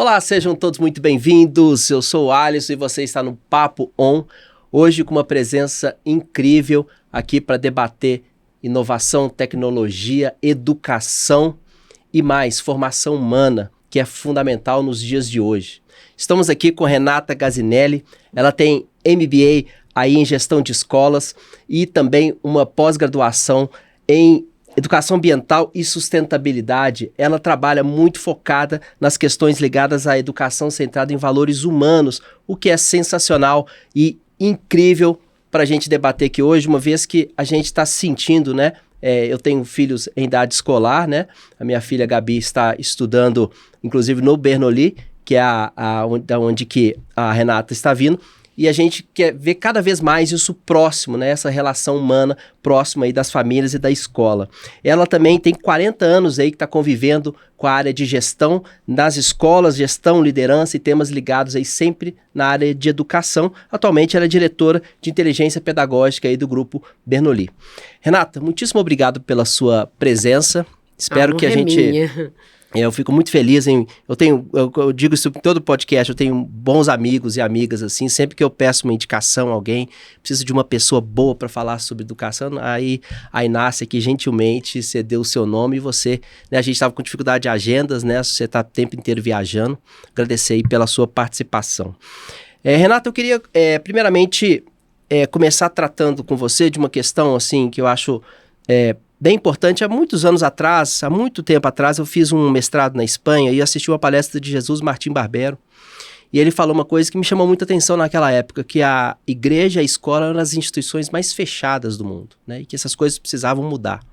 Olá, sejam todos muito bem-vindos. Eu sou o Alisson e você está no Papo On. Hoje com uma presença incrível aqui para debater inovação, tecnologia, educação e mais, formação humana, que é fundamental nos dias de hoje. Estamos aqui com Renata Gazinelli. Ela tem MBA aí em gestão de escolas e também uma pós-graduação em educação ambiental e sustentabilidade. Ela trabalha muito focada nas questões ligadas à educação centrada em valores humanos, o que é sensacional e incrível para a gente debater aqui hoje, uma vez que a gente está sentindo, né? Eu tenho filhos em idade escolar, né? A minha filha Gabi está estudando, inclusive, no Bernoulli, que é onde que a Renata está vindo. E a gente quer ver cada vez mais isso próximo, né? Essa relação humana próxima aí das famílias e da escola. Ela também tem 40 anos aí que está convivendo com a área de gestão nas escolas, gestão, liderança e temas ligados aí sempre na área de educação. Atualmente ela é diretora de inteligência pedagógica aí do grupo Bernoulli. Renata, muitíssimo obrigado pela sua presença. Espero que a gente... Eu fico muito feliz eu digo isso em todo podcast, eu tenho bons amigos e amigas assim, sempre que eu peço uma indicação a alguém, preciso de uma pessoa boa para falar sobre educação, aí a Inácia aqui gentilmente cedeu o seu nome e você, né, a gente estava com dificuldade de agendas, né, você está o tempo inteiro viajando, agradecer aí pela sua participação. Renata, eu queria primeiramente começar tratando com você de uma questão assim que eu acho... bem importante. Há muitos anos atrás, há muito tempo atrás, eu fiz um mestrado na Espanha e assisti uma palestra de Jesus Martim Barbero. E ele falou uma coisa que me chamou muita atenção naquela época, que a igreja e a escola eram as instituições mais fechadas do mundo, né? E que essas coisas precisavam mudar.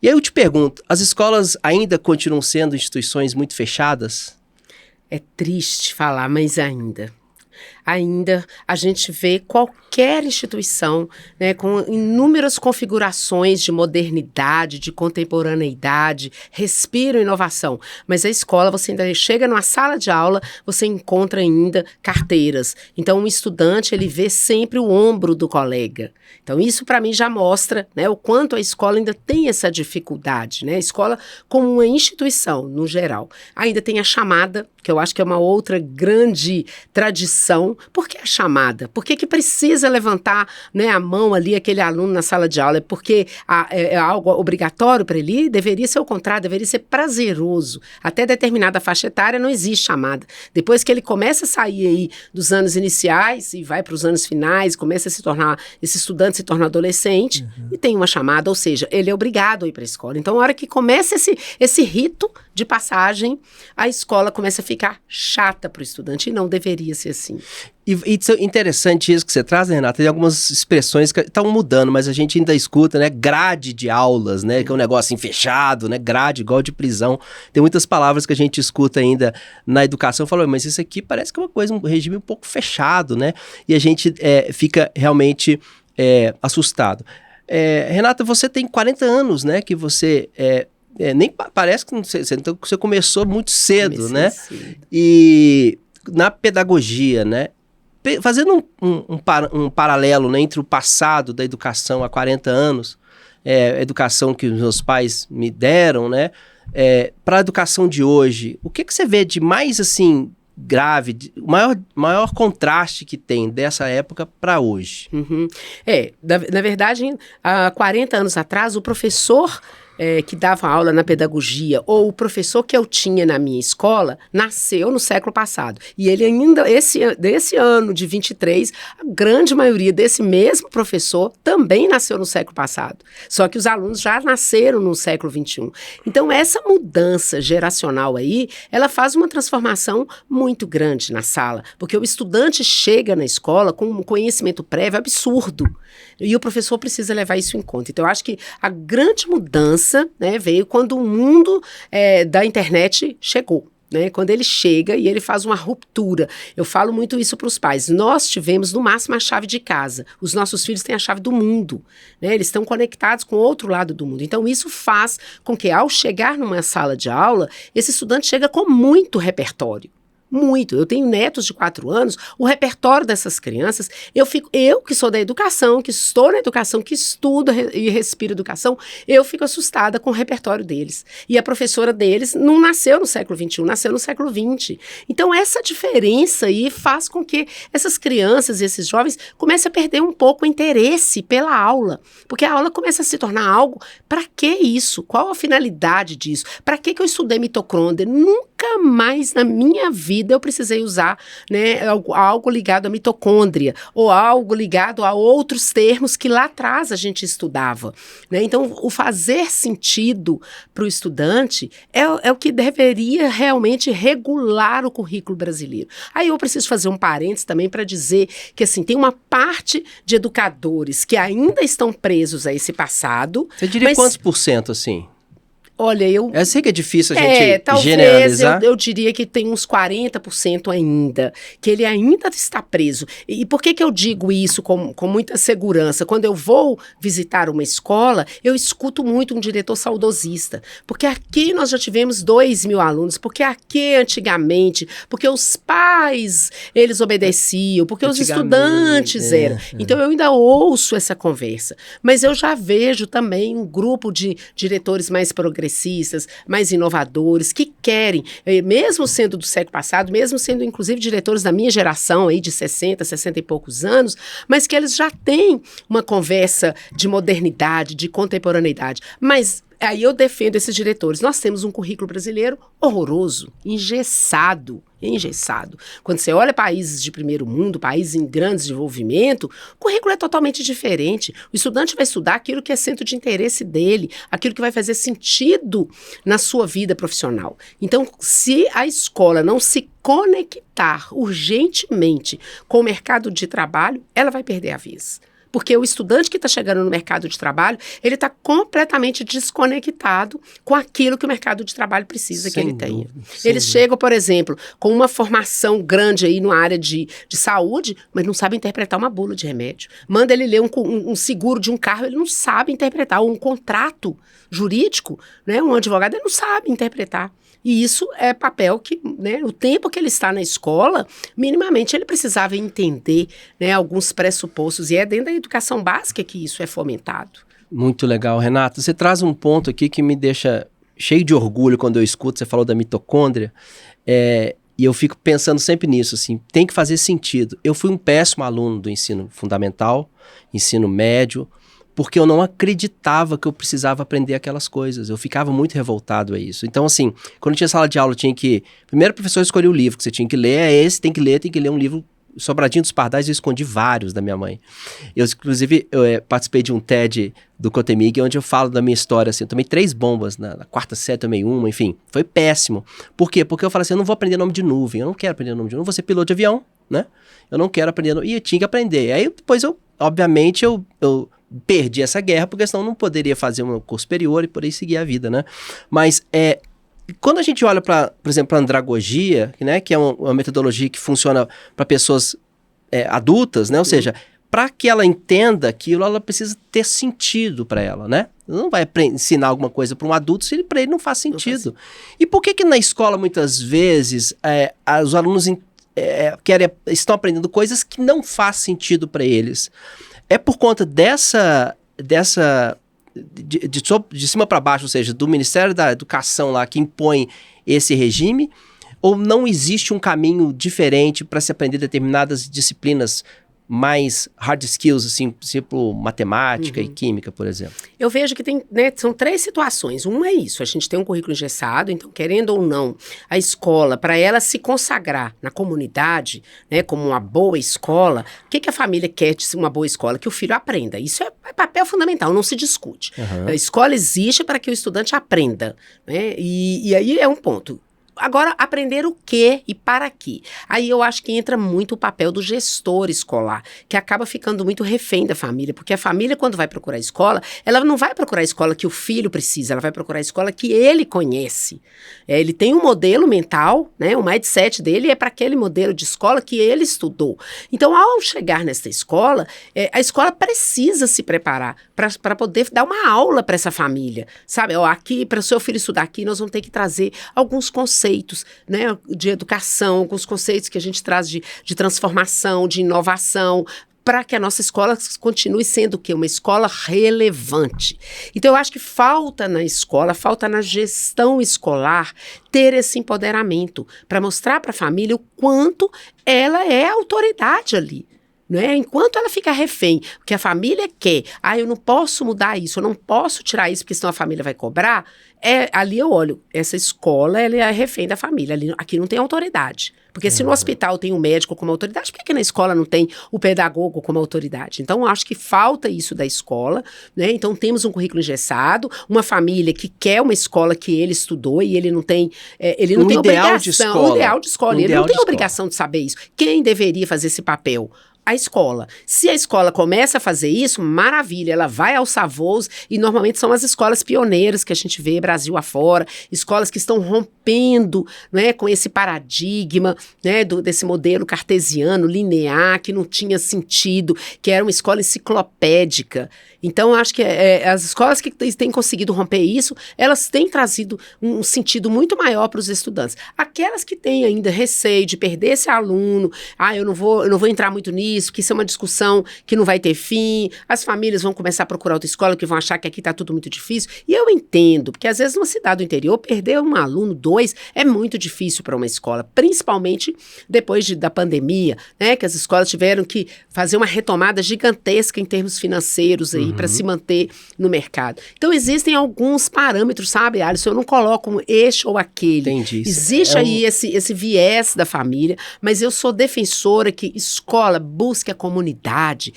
E aí eu te pergunto, as escolas ainda continuam sendo instituições muito fechadas? É triste falar, mas ainda a gente vê qualquer instituição, né, com inúmeras configurações de modernidade, de contemporaneidade, respiro inovação. Mas a escola, você ainda chega numa sala de aula, você encontra ainda carteiras. Então, o estudante, ele vê sempre o ombro do colega. Então, isso para mim já mostra, né, o quanto a escola ainda tem essa dificuldade, né? A escola como uma instituição, no geral. Ainda tem a chamada, que eu acho que é uma outra grande tradição. Por que a chamada? Por que precisa levantar, né, a mão ali, aquele aluno na sala de aula? É porque é algo obrigatório para ele? Deveria ser o contrário, deveria ser prazeroso. Até determinada faixa etária não existe chamada. Depois que ele começa a sair aí dos anos iniciais e vai para os anos finais, começa a se tornar, esse estudante se torna adolescente e tem uma chamada, ou seja, ele é obrigado a ir para a escola. Então, na hora que começa esse rito de passagem, a escola começa a ficar chata para o estudante e não deveria ser assim. E interessante isso que você traz, né, Renata? Tem algumas expressões que estão mudando, mas a gente ainda escuta, né? Grade de aulas, né? Que é um negócio assim fechado, né? Grade, igual de prisão. Tem muitas palavras que a gente escuta ainda na educação. Falou, mas isso aqui parece que é uma coisa, um regime um pouco fechado, né? E a gente fica realmente assustado. Renata, você tem 40 anos, né? Que você... nem parece que você começou muito cedo, né? Cedo. E na pedagogia, né? Fazendo um paralelo, né, entre o passado da educação há 40 anos, a educação que os meus pais me deram, né, para a educação de hoje, o que você vê de mais assim grave, o maior contraste que tem dessa época para hoje? Uhum. Na verdade, há 40 anos atrás, o professor que dava aula na pedagogia, ou o professor que eu tinha na minha escola, nasceu no século passado. E ele ainda, desse ano de 23, a grande maioria desse mesmo professor também nasceu no século passado. Só que os alunos já nasceram no século 21. Então, essa mudança geracional aí, ela faz uma transformação muito grande na sala, porque o estudante chega na escola com um conhecimento prévio absurdo. E o professor precisa levar isso em conta. Então, eu acho que a grande mudança, né, veio quando o mundo da internet chegou. Né, quando ele chega e ele faz uma ruptura. Eu falo muito isso para os pais. Nós tivemos, no máximo, a chave de casa. Os nossos filhos têm a chave do mundo. Né, eles estão conectados com o outro lado do mundo. Então, isso faz com que, ao chegar numa sala de aula, esse estudante chega com muito repertório. muito. Eu tenho netos de 4 anos, o repertório dessas crianças, eu que sou da educação, que estou na educação, que estudo e respiro educação, eu fico assustada com o repertório deles. E a professora deles não nasceu no século XXI, nasceu no século XX. Então, essa diferença aí faz com que essas crianças e esses jovens comecem a perder um pouco o interesse pela aula, porque a aula começa a se tornar algo, para que isso? Qual a finalidade disso? Para que eu estudei mitocôndria? Nunca mais na minha vida eu precisei usar, né, algo ligado à mitocôndria ou algo ligado a outros termos que lá atrás a gente estudava, né? Então, o fazer sentido para o estudante é o que deveria realmente regular o currículo brasileiro. Aí eu preciso fazer um parênteses também para dizer que, assim, tem uma parte de educadores que ainda estão presos a esse passado. Você diria quantos por cento, assim? Olha, eu sei que é difícil a gente talvez generalizar. Eu diria que tem uns 40% ainda, que ele ainda está preso. E por que eu digo isso com muita segurança? Quando eu vou visitar uma escola, eu escuto muito um diretor saudosista, porque aqui nós já tivemos 2.000 alunos, porque aqui antigamente, porque os pais, eles obedeciam, porque os estudantes eram. Então eu ainda ouço essa conversa, mas eu já vejo também um grupo de diretores mais progressistas, mais inovadores, que querem, mesmo sendo do século passado, mesmo sendo inclusive diretores da minha geração aí de 60 e poucos anos, mas que eles já têm uma conversa de modernidade, de contemporaneidade. Mas aí eu defendo esses diretores. Nós temos um currículo brasileiro horroroso, engessado. Quando você olha países de primeiro mundo, países em grande desenvolvimento, o currículo é totalmente diferente. O estudante vai estudar aquilo que é centro de interesse dele, aquilo que vai fazer sentido na sua vida profissional. Então, se a escola não se conectar urgentemente com o mercado de trabalho, ela vai perder a vez. Porque o estudante que está chegando no mercado de trabalho, ele está completamente desconectado com aquilo que o mercado de trabalho precisa que ele tenha. Eles chegam, por exemplo, com uma formação grande aí na área de saúde, mas não sabem interpretar uma bula de remédio. Manda ele ler um seguro de um carro, ele não sabe interpretar. Um contrato jurídico, né, um advogado, ele não sabe interpretar. E isso é papel que, né, o tempo que ele está na escola, minimamente ele precisava entender, né, alguns pressupostos. E é dentro da educação básica que isso é fomentado. Muito legal, Renata. Você traz um ponto aqui que me deixa cheio de orgulho quando eu escuto. Você falou da mitocôndria. E eu fico pensando sempre nisso, assim, tem que fazer sentido. Eu fui um péssimo aluno do ensino fundamental, ensino médio, porque eu não acreditava que eu precisava aprender aquelas coisas. Eu ficava muito revoltado a isso. Então, assim, quando tinha sala de aula, eu tinha que... Primeiro, o professor escolhia o livro que você tinha que ler. É esse, tem que ler um livro. Sobradinho dos Pardais, eu escondi vários da minha mãe. Eu, inclusive, participei de um TED do Cotemig, onde eu falo da minha história, assim. Eu tomei 3 bombas na quarta série, tomei uma, enfim. Foi péssimo. Por quê? Porque eu falei assim, eu não vou aprender nome de nuvem. Eu não quero aprender nome de nuvem. Eu não vou ser piloto de avião, né? Eu não quero aprender... E eu tinha que aprender. Aí, depois, obviamente, eu perdi essa guerra, porque senão eu não poderia fazer um curso superior e por aí seguir a vida, né? Mas, quando a gente olha para, por exemplo, a andragogia, né, que é uma metodologia que funciona para pessoas adultas, né? Ou seja, para que ela entenda aquilo, ela precisa ter sentido para ela, né? Não vai ensinar alguma coisa para um adulto se para ele não faz sentido. E por que na escola, muitas vezes, os alunos estão aprendendo coisas que não faz sentido para eles? É por conta de cima para baixo, ou seja, do Ministério da Educação lá que impõe esse regime, ou não existe um caminho diferente para se aprender determinadas disciplinas mais hard skills, assim, tipo matemática e química, por exemplo? Eu vejo que tem, né, são 3 situações. Uma é isso, a gente tem um currículo engessado, então, querendo ou não, a escola, para ela se consagrar na comunidade, né, como uma boa escola, o que a família quer de uma boa escola? Que o filho aprenda. Isso é papel fundamental, não se discute. A escola existe para que o estudante aprenda, né, e aí é um ponto. Agora, aprender o quê e para quê? Aí eu acho que entra muito o papel do gestor escolar, que acaba ficando muito refém da família, porque a família, quando vai procurar escola, ela não vai procurar a escola que o filho precisa, ela vai procurar a escola que ele conhece. Ele tem um modelo mental, né, o mindset dele é para aquele modelo de escola que ele estudou. Então, ao chegar nessa escola, a escola precisa se preparar para poder dar uma aula para essa família, sabe? Aqui, para o seu filho estudar aqui, nós vamos ter que trazer alguns conceitos conceitos, né, de educação, alguns conceitos que a gente traz de transformação, de inovação, para que a nossa escola continue sendo o quê? Uma escola relevante. Então, eu acho que falta na escola, falta na gestão escolar ter esse empoderamento para mostrar para a família o quanto ela é autoridade ali. Né? Enquanto ela fica refém, o que a família quer, eu não posso mudar isso, eu não posso tirar isso, porque senão a família vai cobrar, ali eu olho, essa escola ela é refém da família, aqui não tem autoridade. Porque se no hospital tem um médico como autoridade, por que na escola não tem o pedagogo como autoridade? Então, eu acho que falta isso da escola, né? Então, temos um currículo engessado, uma família que quer uma escola que ele estudou e ele não tem, ele não tem obrigação. Um ideal de escola. Ele não tem obrigação de saber isso. Quem deveria fazer esse papel? A escola. Se a escola começa a fazer isso, maravilha, ela vai alçar voos e normalmente são as escolas pioneiras que a gente vê Brasil afora, escolas que estão rompendo, né, com esse paradigma, né, desse modelo cartesiano, linear, que não tinha sentido, que era uma escola enciclopédica. Então, acho que as escolas que têm conseguido romper isso, elas têm trazido um sentido muito maior para os estudantes. Aquelas que têm ainda receio de perder esse aluno, eu não vou entrar muito nisso, que isso é uma discussão que não vai ter fim, as famílias vão começar a procurar outra escola, que vão achar que aqui está tudo muito difícil. E eu entendo, porque às vezes numa cidade do interior, perder um aluno, 2, é muito difícil para uma escola, principalmente depois da pandemia, né, que as escolas tiveram que fazer uma retomada gigantesca em termos financeiros aí, para se manter no mercado. Então, existem alguns parâmetros, sabe, Alisson? Eu não coloco um este ou aquele. Entendi. Existe aí esse viés da família, mas eu sou defensora que escola busque a comunidade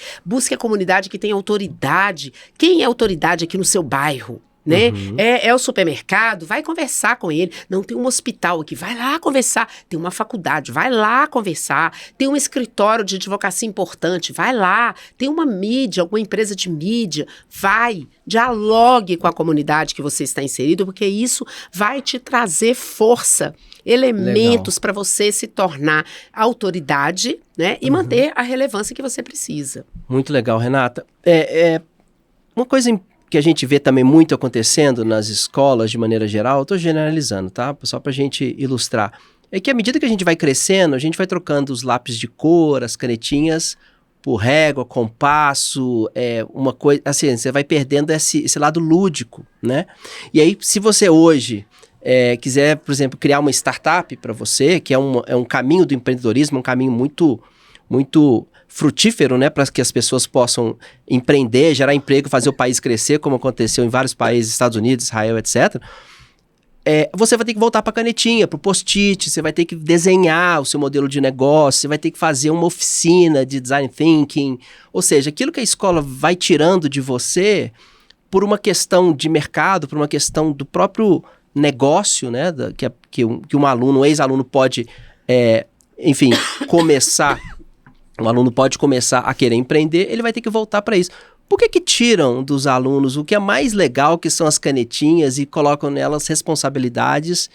que tem autoridade. Quem é autoridade aqui no seu bairro? Né? É o supermercado, vai conversar com ele. Não, tem um hospital aqui, vai lá conversar. Tem uma faculdade, vai lá conversar. Tem um escritório de advocacia importante, vai lá. Tem uma mídia, alguma empresa de mídia, vai. Dialogue com a comunidade que você está inserido, porque isso vai te trazer força, elementos para você se tornar autoridade, né? E manter a relevância que você precisa. Muito legal, Renata. Uma coisa que a gente vê também muito acontecendo nas escolas de maneira geral, eu estou generalizando, tá? Só para a gente ilustrar. É que à medida que a gente vai crescendo, a gente vai trocando os lápis de cor, as canetinhas, por régua, compasso, uma coisa, assim, você vai perdendo esse lado lúdico, né? E aí, se você hoje quiser, por exemplo, criar uma startup para você, que é um caminho do empreendedorismo, um caminho muito, muito frutífero, né, para que as pessoas possam empreender, gerar emprego, fazer o país crescer, como aconteceu em vários países, Estados Unidos, Israel, etc. Você vai ter que voltar para a canetinha, para o post-it, você vai ter que desenhar o seu modelo de negócio, você vai ter que fazer uma oficina de design thinking, ou seja, aquilo que a escola vai tirando de você por uma questão de mercado, por uma questão do próprio negócio, né, que um aluno, um ex-aluno pode, enfim, começar... Um aluno pode começar a querer empreender, ele vai ter que voltar para isso. Por que tiram dos alunos o que é mais legal, que são as canetinhas, e colocam nelas responsabilidades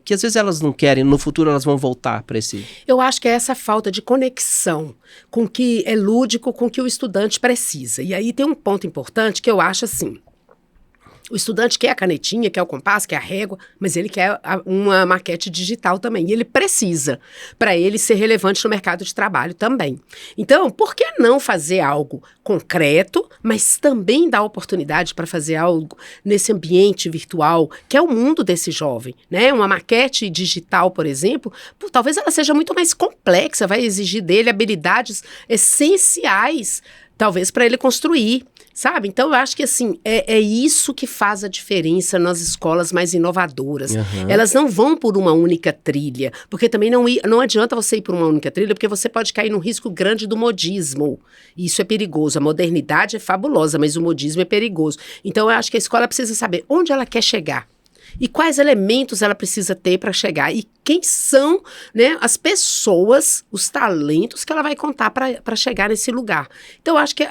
que às vezes elas não querem, no futuro elas vão voltar para esse... Eu acho que é essa falta de conexão com o que é lúdico, com o que o estudante precisa. E aí tem um ponto importante que eu acho assim... O estudante quer a canetinha, quer o compasso, quer a régua, mas ele quer uma maquete digital também. E ele precisa, para ele ser relevante no mercado de trabalho também. Então, por que não fazer algo concreto, mas também dar oportunidade para fazer algo nesse ambiente virtual, que é o mundo desse jovem, né? Uma maquete digital, por exemplo, talvez ela seja muito mais complexa, vai exigir dele habilidades essenciais, talvez para ele construir. Sabe? Então, eu acho que, assim, é isso que faz a diferença nas escolas mais inovadoras. Elas não vão por uma única trilha, porque também não adianta você ir por uma única trilha, porque você pode cair num risco grande do modismo. E isso é perigoso. A modernidade é fabulosa, mas o modismo é perigoso. Então, eu acho que a escola precisa saber onde ela quer chegar. E quais elementos ela precisa ter para chegar. E quem são, né, as pessoas, os talentos que ela vai contar para chegar nesse lugar. Então, eu acho que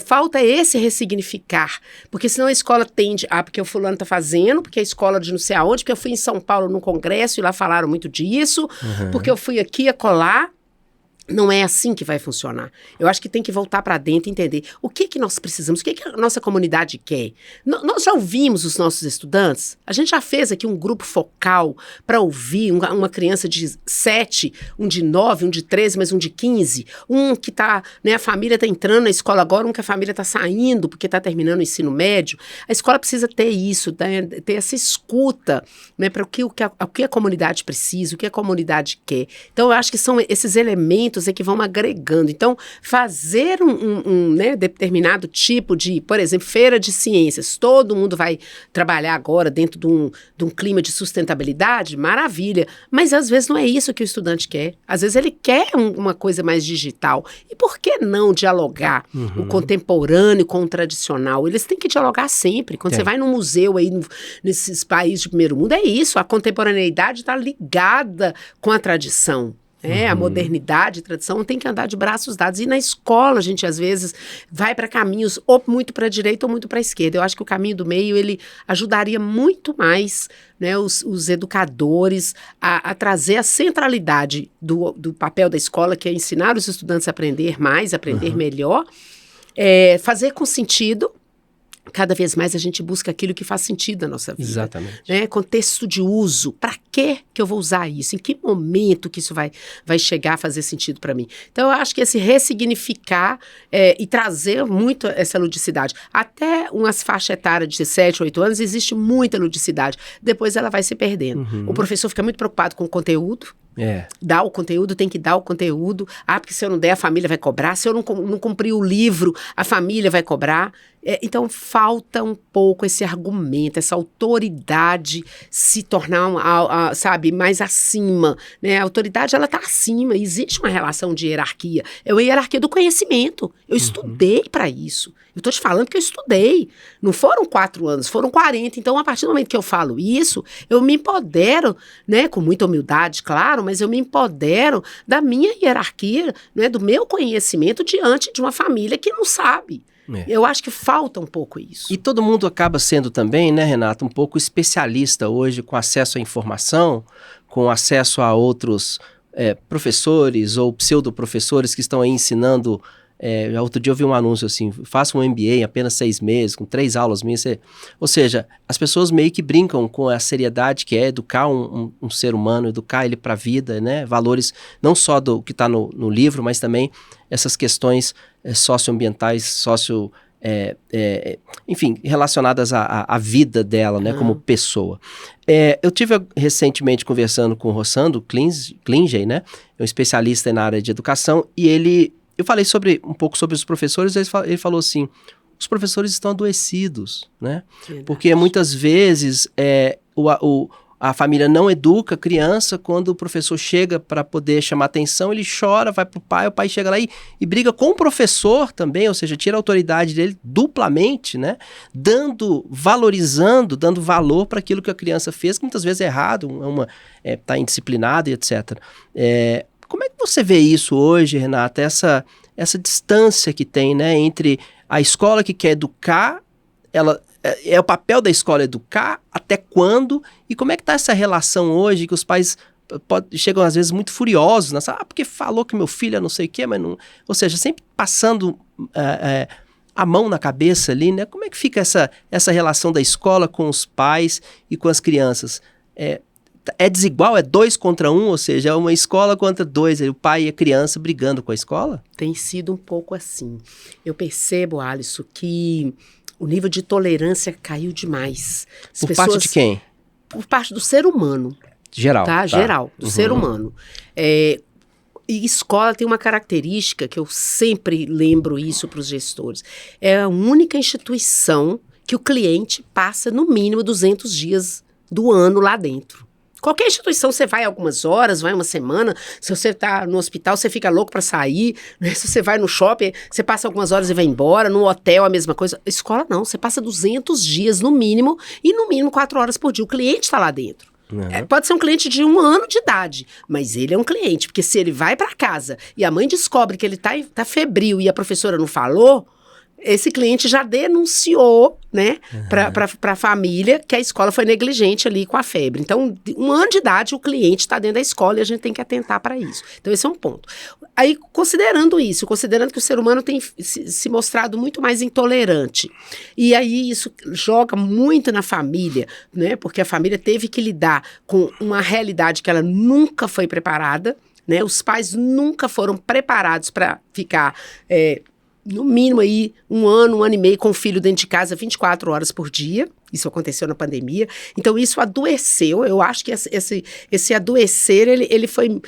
falta esse ressignificar. Porque senão a escola tende porque o fulano está fazendo, porque a escola de não sei aonde, porque eu fui em São Paulo num congresso e lá falaram muito disso, porque eu fui aqui a colar. Não é assim que vai funcionar. Eu acho que tem que voltar para dentro e entender o que nós precisamos, o que a nossa comunidade quer. Nós já ouvimos os nossos estudantes? A gente já fez aqui um grupo focal para ouvir uma criança de 7, um de 9, um de 13, mas um de 15, um que tá, né, a família está entrando na escola agora, um que a família está saindo porque está terminando o ensino médio. A escola precisa ter isso, né, ter essa escuta, né, para o que a comunidade precisa, o que a comunidade quer. Então, eu acho que são esses elementos que vão agregando. Então, fazer né, determinado tipo de, por exemplo, feira de ciências, todo mundo vai trabalhar agora dentro de um clima de sustentabilidade, maravilha, mas às vezes não é isso que o estudante quer. Às vezes ele quer uma coisa mais digital. E por que não dialogar o contemporâneo com o tradicional? Eles têm que dialogar sempre. Quando você vai num museu aí, nesses países de primeiro mundo, é isso, a contemporaneidade está ligada com a tradição. A modernidade, a tradição tem que andar de braços dados. E na escola, a gente às vezes vai para caminhos ou muito para a direita ou muito para a esquerda. Eu acho que o caminho do meio, ele ajudaria muito mais, né, os educadores a trazer a centralidade do papel da escola, que é ensinar os estudantes a aprender mais, a aprender melhor, fazer com sentido. Cada vez mais a gente busca aquilo que faz sentido na nossa vida. Exatamente. Né? Contexto de uso. Para que eu vou usar isso? Em que momento que isso vai chegar a fazer sentido para mim? Então, eu acho que esse ressignificar e trazer muito essa ludicidade. Até umas faixas etárias de 7, 8 anos, existe muita ludicidade. Depois ela vai se perdendo. O professor fica muito preocupado com o conteúdo. Dá o conteúdo, tem que dar o conteúdo. Porque se eu não der, a família vai cobrar. Se eu não cumprir o livro, a família vai cobrar. Então, falta um pouco esse argumento, essa autoridade se tornar, sabe, mais acima. Né? A autoridade, ela está acima. Existe uma relação de hierarquia. É uma hierarquia do conhecimento. Eu estudei para isso. Eu estou te falando que eu estudei. Não foram 4 anos, foram 40. Então, a partir do momento que eu falo isso, eu me empodero, né, com muita humildade, claro, mas eu me empodero da minha hierarquia, né, do meu conhecimento diante de uma família que não sabe. Eu acho que falta um pouco isso. E todo mundo acaba sendo também, né, Renata, um pouco especialista hoje, com acesso à informação, com acesso a outros professores ou pseudoprofessores que estão aí ensinando. Outro dia eu vi um anúncio assim, faça um MBA em apenas 6 meses, com 3 aulas minhas. Ou seja, as pessoas meio que brincam com a seriedade que é educar um ser humano, educar ele para a vida, né? Valores não só do que está no livro, mas também essas questões socioambientais, enfim, relacionadas à vida dela, né, como pessoa. Eu tive recentemente conversando com o Rossando Klingey, né, um especialista na área de educação, e eu falei um pouco sobre os professores, ele falou assim, os professores estão adoecidos, né? Verdade. Porque muitas vezes a família não educa a criança, quando o professor chega para poder chamar atenção, ele chora, vai pro pai, o pai chega lá e briga com o professor também, ou seja, tira a autoridade dele duplamente, né? Valorizando, dando valor para aquilo que a criança fez, que muitas vezes é errado, tá indisciplinado e etc. Como é que você vê isso hoje, Renata, essa distância que tem, né, entre a escola que quer educar, é o papel da escola educar, até quando, e como é que está essa relação hoje, que os pais chegam às vezes muito furiosos, né? Porque falou que meu filho é não sei o quê, mas não... Ou seja, sempre passando a mão na cabeça ali, né? Como é que fica essa relação da escola com os pais e com as crianças? É desigual? É 2 contra 1? Ou seja, é uma escola contra 2, o pai e a criança brigando com a escola? Tem sido um pouco assim. Eu percebo, Alisson, que o nível de tolerância caiu demais. Parte de quem? Por parte do ser humano. Geral. Tá? Geral, do ser humano. E escola tem uma característica que eu sempre lembro isso para os gestores. É a única instituição que o cliente passa no mínimo 200 dias do ano lá dentro. Qualquer instituição, você vai algumas horas, vai uma semana, se você está no hospital, você fica louco para sair, né? Se você vai no shopping, você passa algumas horas e vai embora, no hotel a mesma coisa. Escola não, você passa 200 dias no mínimo, e no mínimo 4 horas por dia. O cliente está lá dentro. Pode ser um cliente de 1 ano de idade, mas ele é um cliente, porque se ele vai para casa e a mãe descobre que ele tá febril e a professora não falou, esse cliente já denunciou, né, para a família que a escola foi negligente ali com a febre. Então, 1 ano de idade, o cliente está dentro da escola e a gente tem que atentar para isso. Então, esse é um ponto. Aí, considerando isso, considerando que o ser humano tem se mostrado muito mais intolerante, e aí isso joga muito na família, né, porque a família teve que lidar com uma realidade que ela nunca foi preparada, né, os pais nunca foram preparados para ficar... no mínimo aí 1 ano, 1 ano e meio com o filho dentro de casa 24 horas por dia. Isso aconteceu na pandemia. Então, isso adoeceu. Eu acho que esse adoecer, ele foi...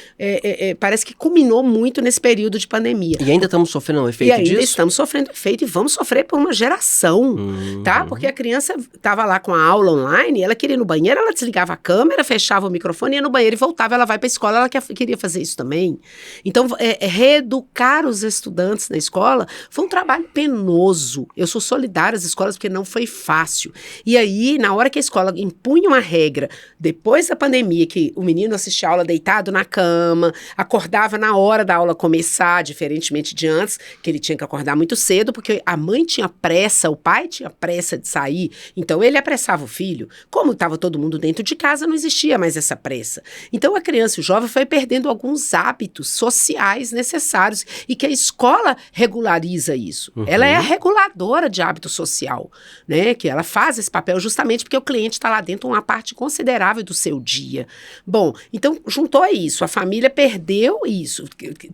parece que culminou muito nesse período de pandemia. E ainda estamos sofrendo o efeito disso? E ainda estamos sofrendo efeito e vamos sofrer por uma geração, tá? Porque a criança estava lá com a aula online, ela queria ir no banheiro, ela desligava a câmera, fechava o microfone, ia no banheiro e voltava, ela vai para a escola, ela queria fazer isso também. Então, reeducar os estudantes na escola foi um trabalho penoso. Eu sou solidária às escolas porque não foi fácil. E aí, na hora que a escola impunha uma regra, depois da pandemia, que o menino assistia a aula deitado na cama, acordava na hora da aula começar, diferentemente de antes, que ele tinha que acordar muito cedo, porque a mãe tinha pressa, o pai tinha pressa de sair, então ele apressava o filho. Como estava todo mundo dentro de casa, não existia mais essa pressa. Então, a criança e o jovem foi perdendo alguns hábitos sociais necessários e que a escola regulariza isso. Ela é a reguladora de hábito social, né? Que ela faz esse papel justamente porque o cliente está lá dentro uma parte considerável do seu dia. Bom, então juntou isso, a família perdeu isso,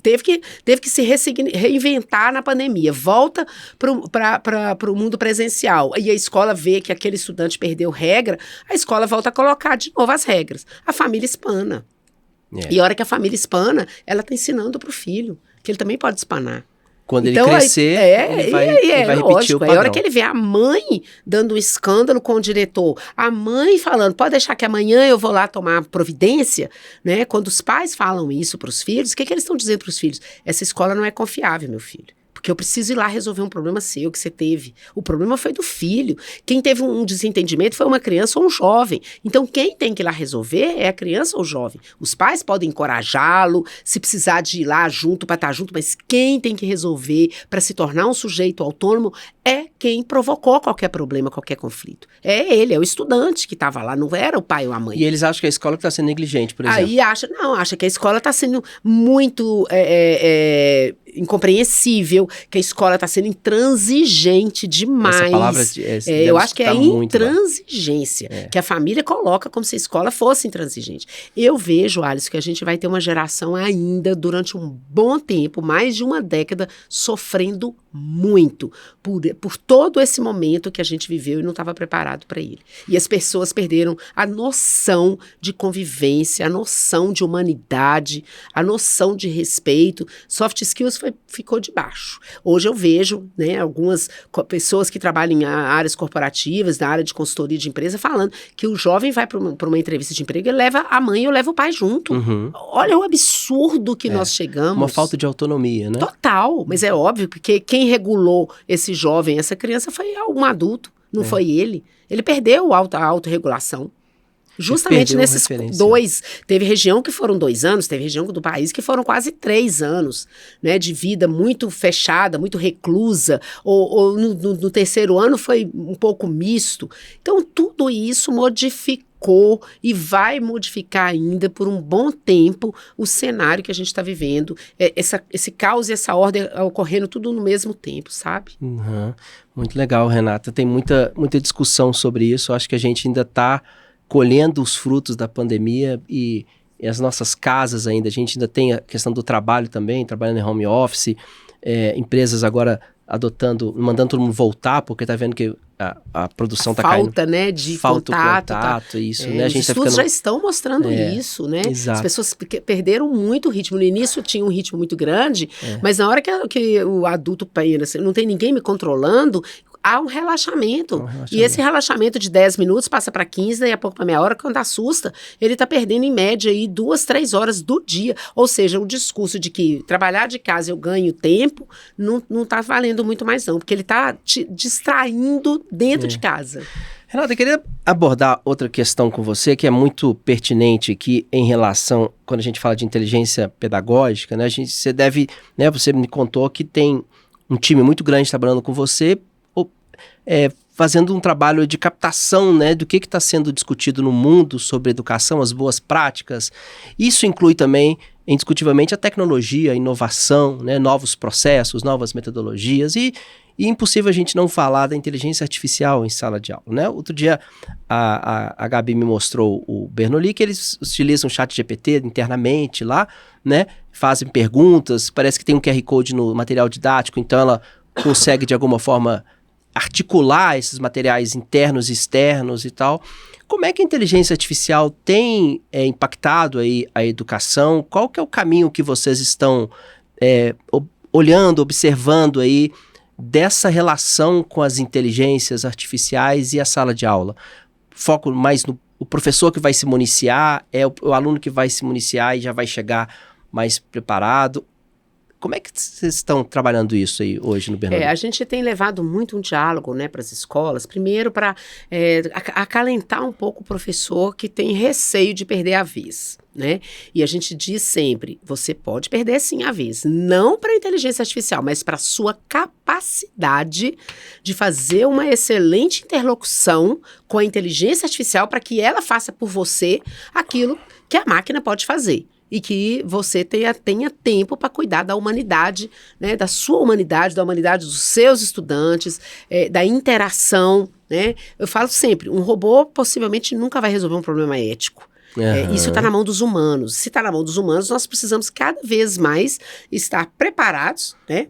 teve que se reinventar na pandemia, volta para o mundo presencial, e a escola vê que aquele estudante perdeu regra, a escola volta a colocar de novo as regras, a família espana. E a hora que a família espana, ela está ensinando para o filho, que ele também pode espanar. Quando ele crescer, ele vai repetir lógico, o padrão. A hora que ele vê a mãe dando um escândalo com o diretor, a mãe falando, pode deixar que amanhã eu vou lá tomar providência, né? Quando os pais falam isso para os filhos, o que eles estão dizendo para os filhos? Essa escola não é confiável, meu filho. Porque eu preciso ir lá resolver um problema seu que você teve. O problema foi do filho. Quem teve um desentendimento foi uma criança ou um jovem. Então, quem tem que ir lá resolver é a criança ou o jovem. Os pais podem encorajá-lo, se precisar de ir lá junto para estar junto, mas quem tem que resolver para se tornar um sujeito autônomo é quem provocou qualquer problema, qualquer conflito. É ele, é o estudante que estava lá, não era o pai ou a mãe. E eles acham que a escola está sendo negligente, por exemplo. Aí acha que a escola está sendo muito incompreensível, que a escola está sendo intransigente demais. Essa palavra eu acho que é intransigência, que a família coloca como se a escola fosse intransigente. Eu vejo, Alisson, que a gente vai ter uma geração ainda, durante um bom tempo, mais de uma década, sofrendo muito por todo esse momento que a gente viveu e não estava preparado para ele. E as pessoas perderam a noção de convivência, a noção de humanidade, a noção de respeito. Soft skills ficou de baixo. Hoje eu vejo, né, algumas pessoas que trabalham em áreas corporativas, na área de consultoria de empresa, falando que o jovem vai para uma entrevista de emprego e leva a mãe ou leva o pai junto. Olha o absurdo que nós chegamos. Uma falta de autonomia, né? Total, mas é óbvio, porque quem regulou esse jovem, essa criança, foi um adulto, não foi ele. Ele perdeu a autorregulação. Justamente nesses 2, teve região que foram 2 anos, teve região do país que foram quase 3 anos, né, de vida muito fechada, muito reclusa, ou no terceiro ano foi um pouco misto. Então, tudo isso modificou e vai modificar ainda por um bom tempo o cenário que a gente está vivendo, esse caos e essa ordem ocorrendo tudo no mesmo tempo, sabe? Muito legal, Renata. Tem muita discussão sobre isso. Eu acho que a gente ainda está colhendo os frutos da pandemia e as nossas casas ainda. A gente ainda tem a questão do trabalho também, trabalhando em home office, empresas agora mandando todo mundo voltar, porque tá vendo que a produção tá caindo. Falta, né, de contato, isso, né? A gente os estudos já estão mostrando isso, né? Exato. As pessoas perderam muito o ritmo. No início tinha um ritmo muito grande, mas na hora que o adulto pensa, não tem ninguém me controlando, há um relaxamento. E esse relaxamento de 10 minutos passa para 15, daí a pouco para meia hora, quando assusta, ele está perdendo em média aí 2, 3 horas do dia. Ou seja, o discurso de que trabalhar de casa eu ganho tempo, não está valendo muito mais não, porque ele está te distraindo dentro de casa. Renata, eu queria abordar outra questão com você que é muito pertinente aqui em relação, quando a gente fala de inteligência pedagógica, né? Você me contou que tem um time muito grande trabalhando com você, fazendo um trabalho de captação, né, do que está sendo discutido no mundo sobre educação, as boas práticas. Isso inclui também, indiscutivelmente, a tecnologia, a inovação, né, novos processos, novas metodologias e impossível a gente não falar da inteligência artificial em sala de aula, né? Outro dia a Gabi me mostrou o Bernoulli, que eles utilizam o ChatGPT internamente lá, né? Fazem perguntas, parece que tem um QR Code no material didático, então ela consegue de alguma forma articular esses materiais internos e externos e tal. Como é que a inteligência artificial tem impactado aí a educação? Qual que é o caminho que vocês estão olhando, observando aí dessa relação com as inteligências artificiais e a sala de aula? Foco mais no professor que vai se municiar, o aluno que vai se municiar e já vai chegar mais preparado. Como é que vocês estão trabalhando isso aí hoje no Bernoulli? A gente tem levado muito um diálogo, né, para as escolas, primeiro para acalentar um pouco o professor que tem receio de perder a vez, né? E a gente diz sempre, você pode perder sim a vez, não para a inteligência artificial, mas para a sua capacidade de fazer uma excelente interlocução com a inteligência artificial para que ela faça por você aquilo que a máquina pode fazer. E que você tenha tempo para cuidar da humanidade, né, da sua humanidade, da humanidade dos seus estudantes, da interação, né? Eu falo sempre, um robô possivelmente nunca vai resolver um problema ético. Isso está na mão dos humanos. Se está na mão dos humanos, nós precisamos cada vez mais estar preparados, né?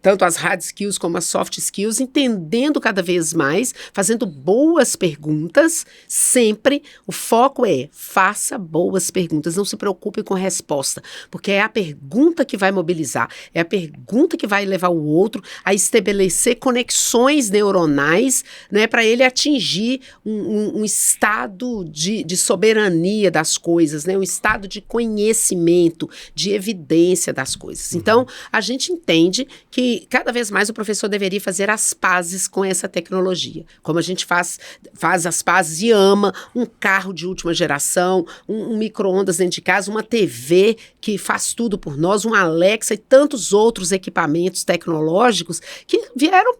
Tanto as hard skills como as soft skills, entendendo cada vez mais, fazendo boas perguntas, sempre o foco faça boas perguntas, não se preocupe com a resposta, porque é a pergunta que vai mobilizar, é a pergunta que vai levar o outro a estabelecer conexões neuronais, né, para ele atingir um estado de soberania das coisas, né, um estado de conhecimento, de evidência das coisas. Então, a gente entende que cada vez mais o professor deveria fazer as pazes com essa tecnologia. Como a gente faz as pazes e ama um carro de última geração, um micro-ondas dentro de casa, uma TV que faz tudo por nós, um Alexa e tantos outros equipamentos tecnológicos que vieram,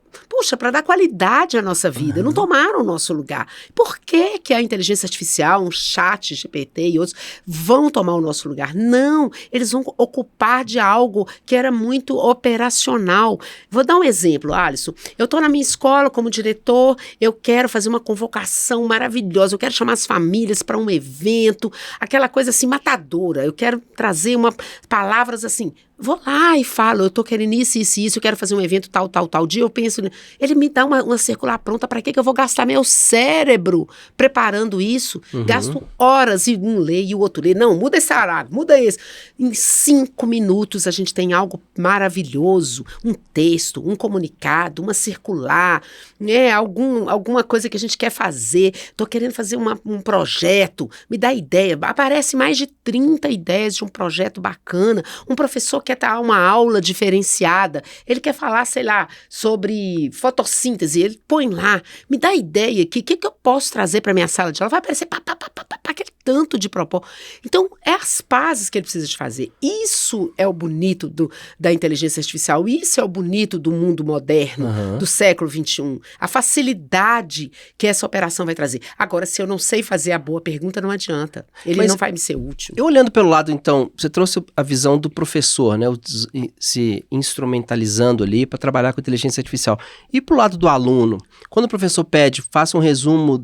para dar qualidade à nossa vida, não tomaram o nosso lugar. Por que a inteligência artificial, um chat, GPT e outros, vão tomar o nosso lugar? Não, eles vão ocupar de algo que era muito operacional. Vou dar um exemplo, Alisson. Eu estou na minha escola como diretor, eu quero fazer uma convocação maravilhosa, eu quero chamar as famílias para um evento, aquela coisa assim matadora, eu quero trazer palavras assim. Vou lá e falo, eu estou querendo isso, eu quero fazer um evento tal dia, eu penso, ele me dá uma circular pronta, para que eu vou gastar meu cérebro preparando isso? Gasto horas e um lê e o outro lê, não, muda esse parágrafo, muda esse. Em 5 minutos a gente tem algo maravilhoso, um texto, um comunicado, uma circular, né, alguma coisa que a gente quer fazer, estou querendo fazer um projeto, me dá ideia, aparece mais de 30 ideias de um projeto bacana, um professor quer dar uma aula diferenciada, ele quer falar, sei lá, sobre fotossíntese, ele põe lá, me dá ideia aqui, o que eu posso trazer para minha sala de aula? Vai aparecer aquele tanto de propósito. Então, é as pazes que ele precisa de fazer. Isso é o bonito da inteligência artificial, isso é o bonito do mundo moderno, do século XXI. A facilidade que essa operação vai trazer. Agora, se eu não sei fazer a boa pergunta, não adianta. Ele não vai me ser útil. Eu olhando pelo lado, então, você trouxe a visão do professor, né? Se instrumentalizando ali para trabalhar com inteligência artificial. E pro lado do aluno, quando o professor pede, faça um resumo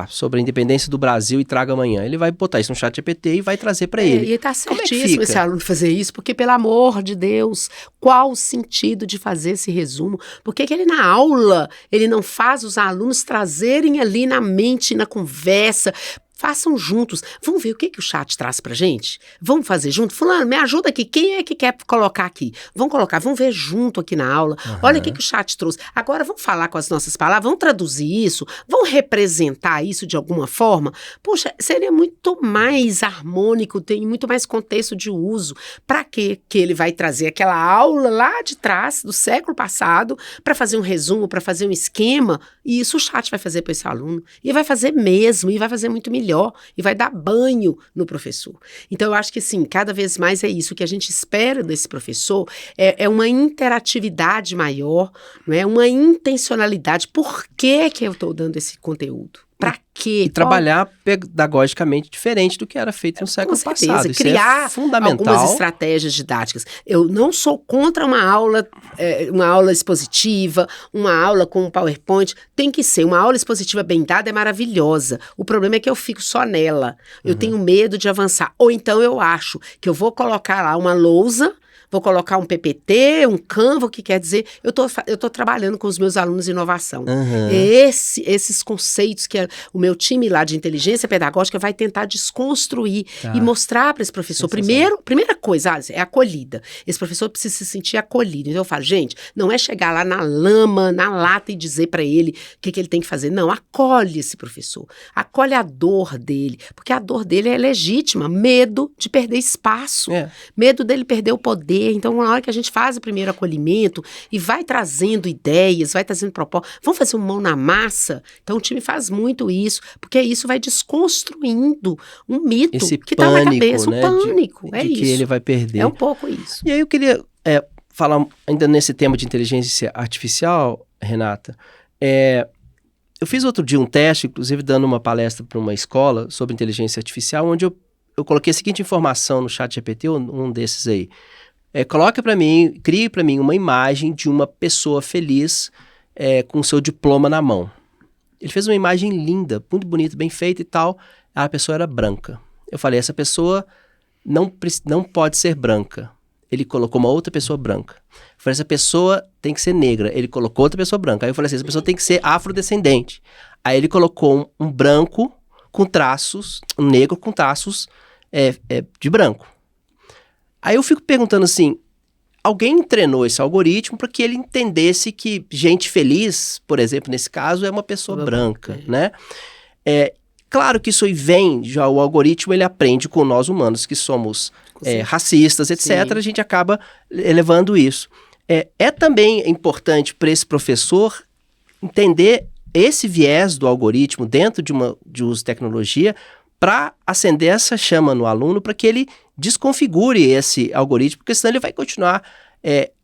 sobre a independência do Brasil e traga amanhã. Ele vai botar isso no ChatGPT e vai trazer para ele. E está certíssimo esse aluno fazer isso, porque, pelo amor de Deus, qual o sentido de fazer esse resumo? Por que ele na aula, ele não faz os alunos trazerem ali na mente, na conversa? Façam juntos. Vamos ver o que o chat traz pra gente? Vamos fazer junto? Fulano, me ajuda aqui. Quem é que quer colocar aqui? Vamos ver junto aqui na aula. Olha o que o chat trouxe. Agora vamos falar com as nossas palavras, vamos traduzir isso, vamos representar isso de alguma forma. Poxa, seria muito mais harmônico, tem muito mais contexto de uso. Para que ele vai trazer aquela aula lá de trás, do século passado, para fazer um resumo, para fazer um esquema, e isso o chat vai fazer para esse aluno. E vai fazer mesmo, e vai fazer muito melhor. melhor e vai dar banho no professor. Então, eu acho que, sim, cada vez mais é isso. O que a gente espera desse professor é uma interatividade maior, não é? Uma intencionalidade. Por que eu estou dando esse conteúdo? Para quê? E trabalhar pedagogicamente diferente do que era feito no século passado. Isso criar é fundamental. Algumas estratégias didáticas. Eu não sou contra uma aula expositiva, uma aula com um PowerPoint. Tem que ser. Uma aula expositiva bem dada é maravilhosa. O problema é que eu fico só nela. Eu tenho medo de avançar. Ou então eu acho que eu vou colocar lá uma lousa, vou colocar um PPT, um Canva, o que quer dizer, eu tô trabalhando com os meus alunos de inovação. Esses conceitos que o meu time lá de inteligência pedagógica vai tentar desconstruir e mostrar para esse professor. Primeira coisa, é acolhida. Esse professor precisa se sentir acolhido. Então eu falo, gente, não é chegar lá na lama, na lata e dizer para ele o que ele tem que fazer. Não, acolhe esse professor. Acolhe a dor dele, porque a dor dele é legítima. Medo de perder espaço. Medo dele perder o poder. Então, na hora que a gente faz o primeiro acolhimento e vai trazendo ideias, vai trazendo propostas, vamos fazer um mão na massa? Então, o time faz muito isso, porque isso vai desconstruindo um mito que está na cabeça, né? O pânico, de isso. que ele vai perder. É um pouco isso. E aí eu queria falar ainda nesse tema de inteligência artificial, Renata. Eu fiz outro dia um teste, inclusive dando uma palestra para uma escola sobre inteligência artificial, onde eu coloquei a seguinte informação no ChatGPT, um desses aí. Crie para mim uma imagem de uma pessoa feliz com seu diploma na mão. Ele fez uma imagem linda, muito bonita, bem feita e tal. A pessoa era branca. Eu falei, essa pessoa não pode ser branca. Ele colocou uma outra pessoa branca. Eu falei, essa pessoa tem que ser negra. Ele colocou outra pessoa branca. Aí eu falei assim, essa pessoa tem que ser afrodescendente. Aí ele colocou um branco com traços, um negro com traços de branco. Aí eu fico perguntando assim, alguém treinou esse algoritmo para que ele entendesse que gente feliz, por exemplo, nesse caso, é uma pessoa branca, né? Claro que isso aí vem, já o algoritmo ele aprende com nós humanos, que somos racistas, etc. Sim. A gente acaba elevando isso. É também importante para esse professor entender esse viés do algoritmo dentro de uso de tecnologia para acender essa chama no aluno, para que ele desconfigure esse algoritmo, porque senão ele vai continuar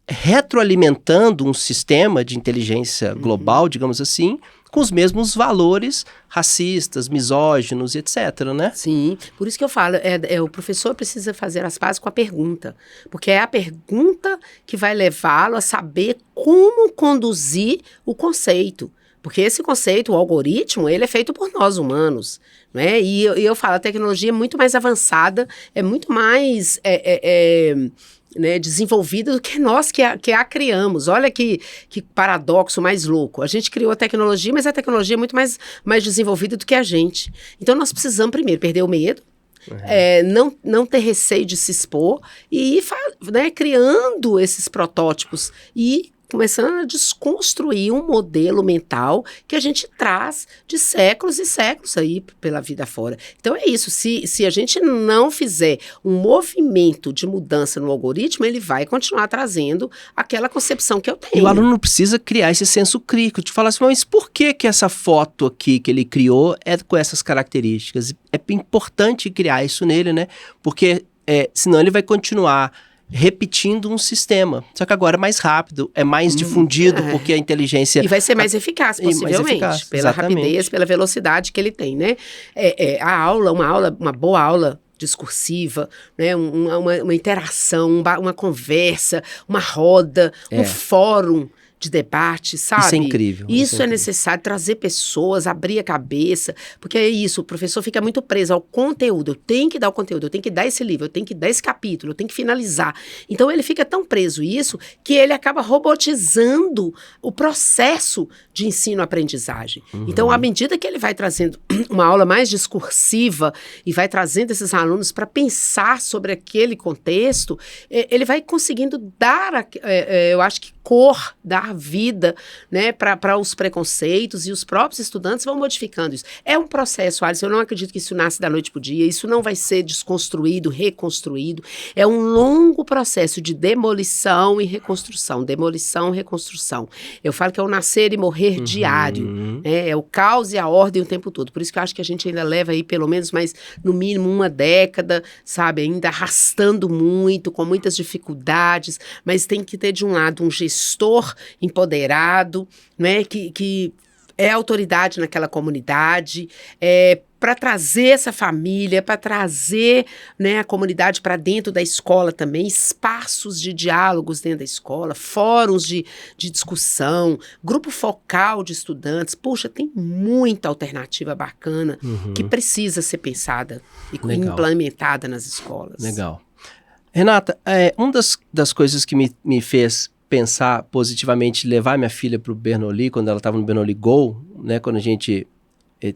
retroalimentando um sistema de inteligência global, digamos assim, com os mesmos valores racistas, misóginos, etc, né? Sim, por isso que eu falo, o professor precisa fazer as pazes com a pergunta, porque é a pergunta que vai levá-lo a saber como conduzir o conceito. Porque esse conceito, o algoritmo, ele é feito por nós humanos, né? E eu falo, a tecnologia é muito mais avançada, é muito mais né, desenvolvida do que nós que a criamos. Olha que paradoxo mais louco. A gente criou a tecnologia, mas a tecnologia é muito mais desenvolvida do que a gente. Então, nós precisamos, primeiro, perder o medo, não ter receio de se expor e ir criando esses protótipos e começando a desconstruir um modelo mental que a gente traz de séculos e séculos aí pela vida fora. Então é isso, se a gente não fizer um movimento de mudança no algoritmo, ele vai continuar trazendo aquela concepção que eu tenho. E o aluno precisa criar esse senso crítico, de falar assim, mas por que essa foto aqui que ele criou é com essas características? É importante criar isso nele, né? Porque senão ele vai continuar repetindo um sistema, só que agora é mais rápido, é mais difundido, porque a inteligência... E vai ser mais eficaz, possivelmente, pela rapidez, pela velocidade que ele tem, né? Uma boa aula discursiva, né? uma interação, uma conversa, uma roda, um fórum de debate, sabe? Isso é incrível. Isso é necessário, trazer pessoas, abrir a cabeça, porque é isso, o professor fica muito preso ao conteúdo, eu tenho que dar o conteúdo, eu tenho que dar esse livro, eu tenho que dar esse capítulo, eu tenho que finalizar. Então ele fica tão preso a isso, que ele acaba robotizando o processo de ensino-aprendizagem. Então, à medida que ele vai trazendo uma aula mais discursiva e vai trazendo esses alunos para pensar sobre aquele contexto, ele vai conseguindo dar, eu acho que cor, dar vida, né, para os preconceitos, e os próprios estudantes vão modificando isso. É um processo, Alisson, eu não acredito que isso nasce da noite para o dia, isso não vai ser desconstruído, reconstruído, é um longo processo de demolição e reconstrução, reconstrução. Eu falo que é o nascer e morrer diário, né, é o caos e a ordem o tempo todo, por isso que eu acho que a gente ainda leva aí pelo menos mais, no mínimo, uma década, sabe, ainda arrastando muito, com muitas dificuldades, mas tem que ter de um lado um gestor empoderado, né, que é autoridade naquela comunidade, para trazer essa família, para trazer, né, a comunidade para dentro da escola também, espaços de diálogos dentro da escola, fóruns de discussão, grupo focal de estudantes. Puxa, tem muita alternativa bacana que precisa ser pensada e implementada nas escolas. Legal. Renata, uma das coisas que me fez pensar positivamente, levar minha filha para o Bernoulli, quando ela estava no Bernoulli Go, né, quando a gente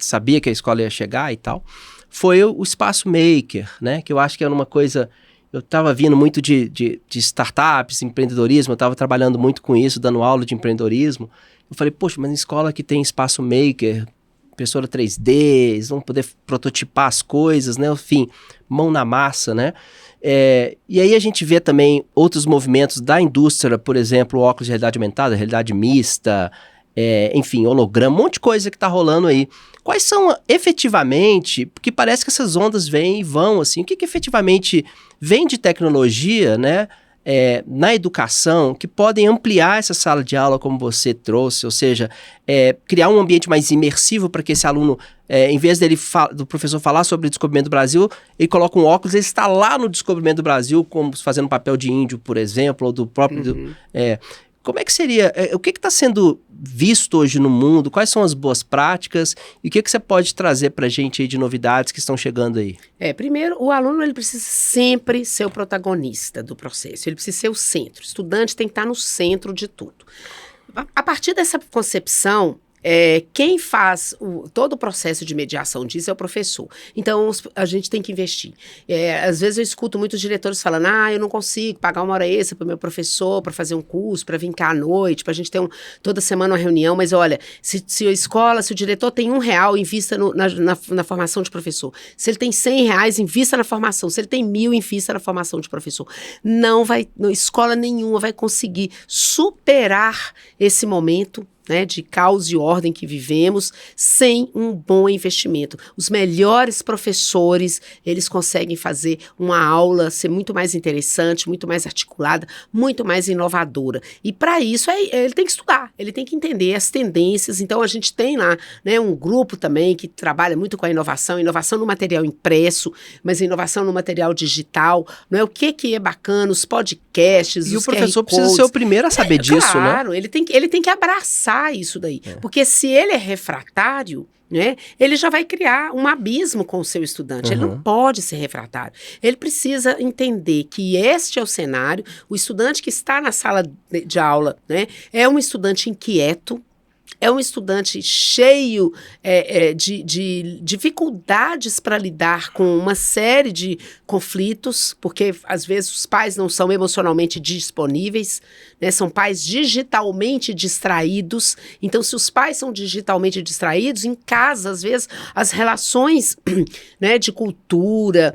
sabia que a escola ia chegar e tal, foi o espaço maker, né, que eu acho que era uma coisa, eu estava vindo muito de startups, empreendedorismo, eu estava trabalhando muito com isso, dando aula de empreendedorismo, eu falei, poxa, mas na escola que tem espaço maker, impressora 3D, eles vão poder prototipar as coisas, né, enfim, mão na massa, né. E aí a gente vê também outros movimentos da indústria, por exemplo, óculos de realidade aumentada, realidade mista, enfim, holograma, um monte de coisa que está rolando aí. Quais são efetivamente, porque parece que essas ondas vêm e vão, assim, o que efetivamente vem de tecnologia, né, na educação, que podem ampliar essa sala de aula como você trouxe, ou seja, criar um ambiente mais imersivo para que esse aluno, em vez do professor falar sobre o descobrimento do Brasil, ele coloca um óculos, ele está lá no descobrimento do Brasil, como fazendo um papel de índio, por exemplo, ou do próprio... como é que seria, o que está sendo visto hoje no mundo, quais são as boas práticas e o que você pode trazer para a gente aí de novidades que estão chegando aí? Primeiro, o aluno ele precisa sempre ser o protagonista do processo, ele precisa ser o centro, o estudante tem que estar no centro de tudo. A partir dessa concepção, quem faz todo o processo de mediação disso é o professor. Então, a gente tem que investir. Às vezes eu escuto muitos diretores falando, eu não consigo pagar uma hora extra para o meu professor, para fazer um curso, para vir cá à noite, para a gente ter toda semana uma reunião, mas olha, se a escola, se o diretor tem R$1, invista na formação de professor. Se ele tem R$100, invista na formação. Se ele tem 1.000, invista na formação de professor. Escola nenhuma vai conseguir superar esse momento, né, de caos e ordem que vivemos, sem um bom investimento. Os melhores professores, eles conseguem fazer uma aula ser muito mais interessante, muito mais articulada, muito mais inovadora. E para isso, ele tem que estudar, ele tem que entender as tendências. Então, a gente tem lá, né, um grupo também que trabalha muito com a inovação no material impresso, mas inovação no material digital, não é o que é bacana, os podcasts, e os o professor QR codes. Precisa ser o primeiro a saber disso, claro, né? Claro, ele tem que abraçar isso daí, porque se ele é refratário, né, ele já vai criar um abismo com o seu estudante, ele não pode ser refratário, ele precisa entender que este é o cenário, o estudante que está na sala de aula, né, é um estudante inquieto, é um estudante cheio de dificuldades para lidar com uma série de conflitos, porque às vezes os pais não são emocionalmente disponíveis, né, são pais digitalmente distraídos. Então, se os pais são digitalmente distraídos, em casa, às vezes, as relações, né, de cultura,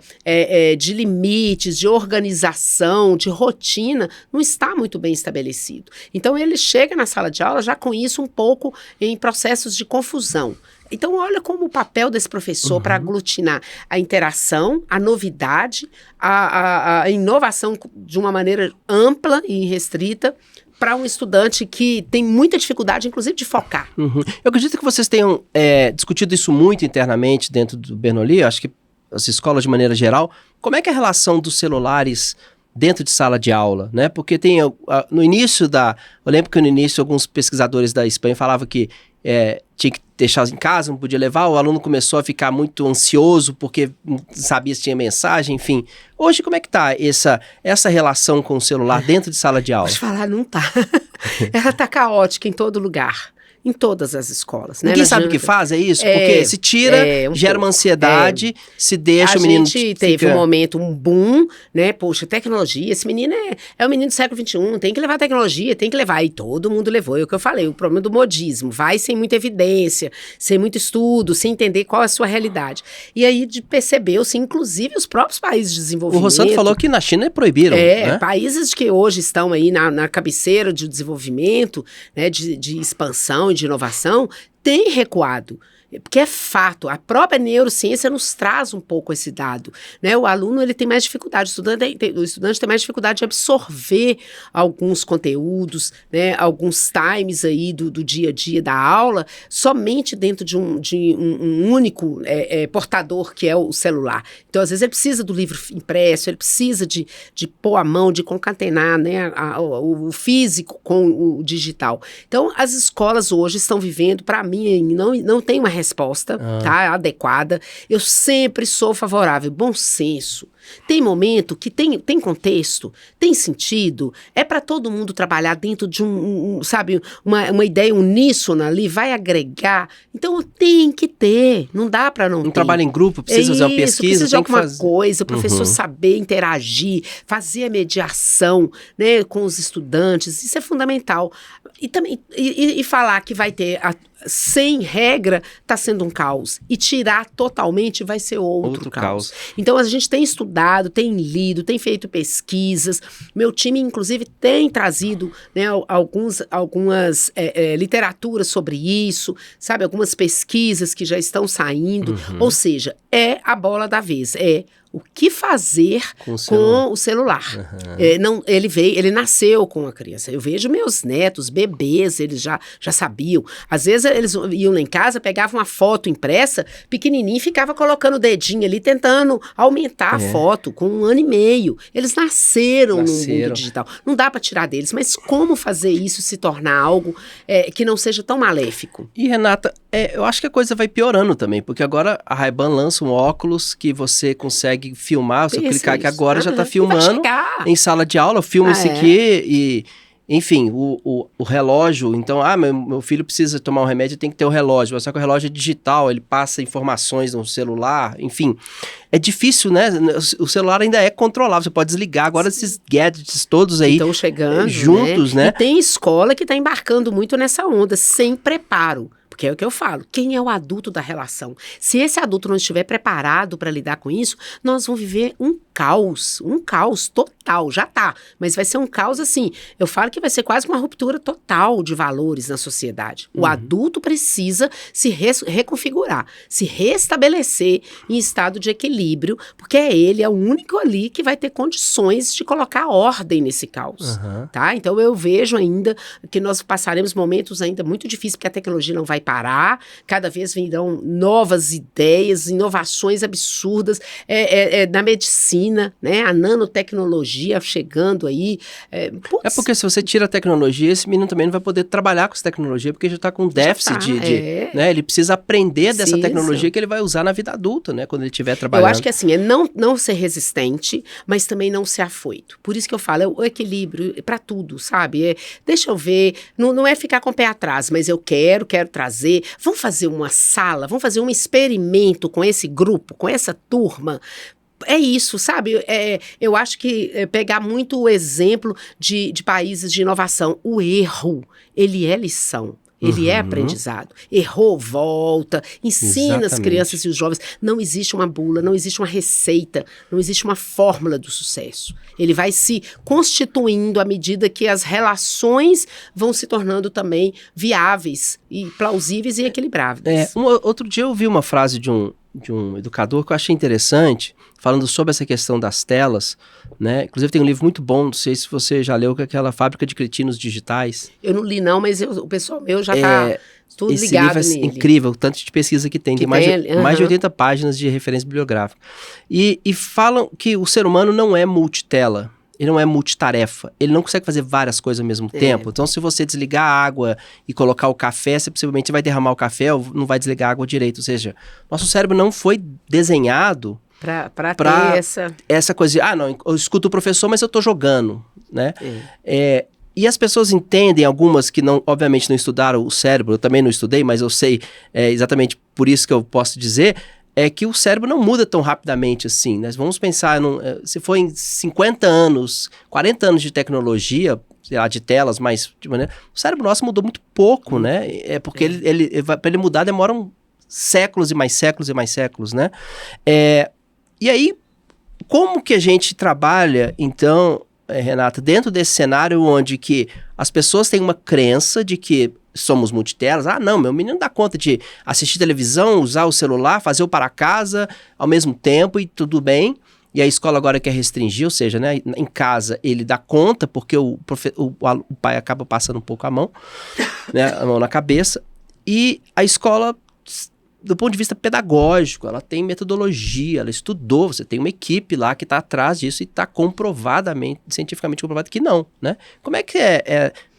de limites, de organização, de rotina, não está muito bem estabelecido. Então, ele chega na sala de aula já com isso um pouco em processos de confusão. Então, olha como o papel desse professor para aglutinar a interação, a novidade, a inovação de uma maneira ampla e restrita para um estudante que tem muita dificuldade, inclusive, de focar. Eu acredito que vocês tenham discutido isso muito internamente dentro do Bernoulli, acho que as escolas de maneira geral. Como é que é a relação dos celulares dentro de sala de aula, né? Porque tem, no início eu lembro que no início alguns pesquisadores da Espanha falavam que tinha que deixar em casa, não podia levar, o aluno começou a ficar muito ansioso porque não sabia se tinha mensagem, enfim. Hoje, como é que tá essa relação com o celular dentro de sala de aula? Posso falar, não tá. Ela tá caótica em todo lugar. em todas as escolas. Né? Ninguém sabe o que faz, é isso? Porque se tira, gera uma ansiedade, se deixa o menino... A gente teve um momento, um boom, né? Poxa, tecnologia, esse menino é um menino do século XXI, tem que levar tecnologia, tem que levar. E todo mundo levou, é o que eu falei, o problema do modismo. Vai sem muita evidência, sem muito estudo, sem entender qual é a sua realidade. E aí percebeu-se, inclusive, os próprios países de desenvolvimento... O Rossanto falou que na China proibiram, né? Países que hoje estão aí na cabeceira de desenvolvimento, né, de expansão e de inovação, têm recuado. Porque é fato, a própria neurociência nos traz um pouco esse dado, né? O aluno ele tem mais dificuldade, o estudante tem mais dificuldade de absorver alguns conteúdos, né? Alguns times aí do dia a dia da aula, somente dentro de um único portador que é o celular. Então, às vezes, ele precisa do livro impresso, ele precisa de pôr a mão, de concatenar, né? O físico com o digital. Então, as escolas hoje estão vivendo, para mim, não tem uma resposta, tá, adequada. Eu sempre sou favorável, bom senso. Tem momento que tem contexto, tem sentido, é para todo mundo trabalhar dentro de sabe, uma ideia uníssona ali, vai agregar. Então tem que ter, não dá para não ter. Um trabalho em grupo, precisa fazer uma pesquisa, precisa de alguma coisa, o professor saber interagir, fazer a mediação, né, com os estudantes, isso é fundamental. E também e falar que vai ter sem regra está sendo um caos. E tirar totalmente vai ser outro caos. Então, a gente tem estudado, tem lido, tem feito pesquisas. Meu time, inclusive, tem trazido, né, algumas literaturas sobre isso, sabe? Algumas pesquisas que já estão saindo. Ou seja, é a bola da vez. O que fazer com o celular. Ele nasceu com a criança. Eu vejo meus netos, bebês, eles já sabiam. Às vezes eles iam lá em casa, pegavam uma foto impressa, pequenininho, e ficava colocando o dedinho ali, tentando aumentar a foto com 1 ano e meio. Eles nasceram no mundo digital. Não dá para tirar deles, mas como fazer isso se tornar algo que não seja tão maléfico? E, Renata, eu acho que a coisa vai piorando também, porque agora a Ray-Ban lança um óculos que você consegue filmar, se eu clicar aqui agora, já está filmando em sala de aula, eu filmo isso aqui e, enfim, o relógio, então, meu filho precisa tomar um remédio, tem que ter o relógio, só que o relógio é digital, ele passa informações no celular, enfim, é difícil, né? O celular ainda é controlável, você pode desligar, agora esses gadgets todos aí estão chegando, juntos, né? E tem escola que está embarcando muito nessa onda, sem preparo. Porque é o que eu falo, quem é o adulto da relação? Se esse adulto não estiver preparado para lidar com isso, nós vamos viver um caos total, já tá, mas vai ser um caos assim, eu falo que vai ser quase uma ruptura total de valores na sociedade. O adulto precisa se reconfigurar, se restabelecer em estado de equilíbrio, porque ele é o único ali que vai ter condições de colocar ordem nesse caos, tá? Então eu vejo ainda que nós passaremos momentos ainda muito difíceis, porque a tecnologia não vai parar, cada vez virão novas ideias, inovações absurdas, na medicina, né? A nanotecnologia chegando aí. Porque se você tira a tecnologia, esse menino também não vai poder trabalhar com essa tecnologia, porque já está com déficit né? Ele precisa aprender dessa tecnologia que ele vai usar na vida adulta, né? Quando ele estiver trabalhando. Eu acho que assim, é não ser resistente, mas também não ser afoito. Por isso que eu falo, é o equilíbrio para tudo, sabe? Deixa eu ver, não é ficar com o pé atrás, mas eu quero trazer, vamos fazer uma sala, vamos fazer um experimento com esse grupo, com essa turma. É isso, sabe? Eu acho que pegar muito o exemplo de países de inovação. O erro, ele é lição. Ele é aprendizado. Errou, volta, ensina as crianças e os jovens. Não existe uma bula, não existe uma receita, não existe uma fórmula do sucesso. Ele vai se constituindo à medida que as relações vão se tornando também viáveis, e plausíveis e equilibradas. Outro dia eu vi uma frase de um educador que eu achei interessante, falando sobre essa questão das telas, né? Inclusive tem um livro muito bom, não sei se você já leu, que é aquela Fábrica de Cretinos Digitais. Eu não li não, mas o pessoal meu já está tudo esse ligado livro nele. É incrível, o tanto de pesquisa que tem, mais de 80 páginas de referência bibliográfica. E falam que o ser humano não é multitela. Ele não é multitarefa, ele não consegue fazer várias coisas ao mesmo tempo. Então, se você desligar a água e colocar o café, você possivelmente vai derramar o café ou não vai desligar a água direito. Ou seja, nosso cérebro não foi desenhado para ter essa coisa de, não, eu escuto o professor, mas eu tô jogando, né? E as pessoas entendem, algumas que não, obviamente não estudaram o cérebro, eu também não estudei, mas eu sei exatamente por isso que eu posso dizer, é que o cérebro não muda tão rapidamente assim, né? Vamos pensar, se for em 50 anos, 40 anos de tecnologia, sei lá, de telas, mas de maneira, o cérebro nosso mudou muito pouco, né? É porque para ele mudar demoram séculos e mais séculos e mais séculos, né? E aí, como que a gente trabalha, então, Renata, dentro desse cenário onde que as pessoas têm uma crença de que somos multitelas, não, meu menino dá conta de assistir televisão, usar o celular, fazer o para casa ao mesmo tempo e tudo bem, e a escola agora quer restringir, ou seja, né, em casa ele dá conta porque o pai acaba passando um pouco a mão, né, a mão na cabeça, e a escola, do ponto de vista pedagógico, ela tem metodologia, ela estudou, você tem uma equipe lá que está atrás disso e está cientificamente comprovado que não, né? Como é que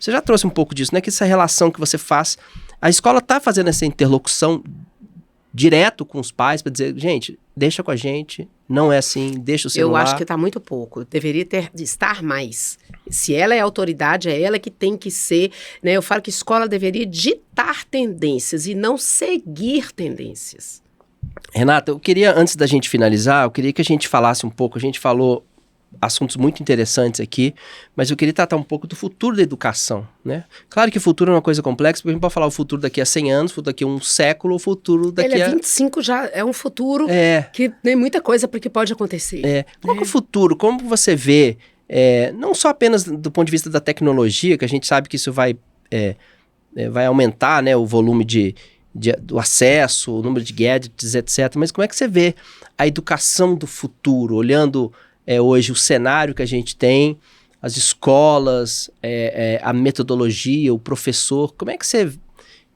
você já trouxe um pouco disso, né? Que essa relação que você faz, a escola está fazendo essa interlocução direto com os pais para dizer, gente, deixa com a gente, não é assim, deixa o celular. Eu acho que está muito pouco, deveria estar mais. Se ela é autoridade, é ela que tem que ser, né? Eu falo que a escola deveria ditar tendências e não seguir tendências. Renata, eu queria, antes da gente finalizar, eu queria que a gente falasse um pouco, a gente falou assuntos muito interessantes aqui, mas eu queria tratar um pouco do futuro da educação, né? Claro que o futuro é uma coisa complexa, porque a gente pode falar o futuro daqui a 100 anos, o futuro daqui a um século, o futuro daqui a... 25 já é um futuro que tem muita coisa porque pode acontecer. Qual que é o futuro? Como você vê, não só apenas do ponto de vista da tecnologia, que a gente sabe que isso vai aumentar, né, o volume do acesso, o número de gadgets, etc. Mas como é que você vê a educação do futuro, olhando hoje o cenário que a gente tem, as escolas, a metodologia, o professor,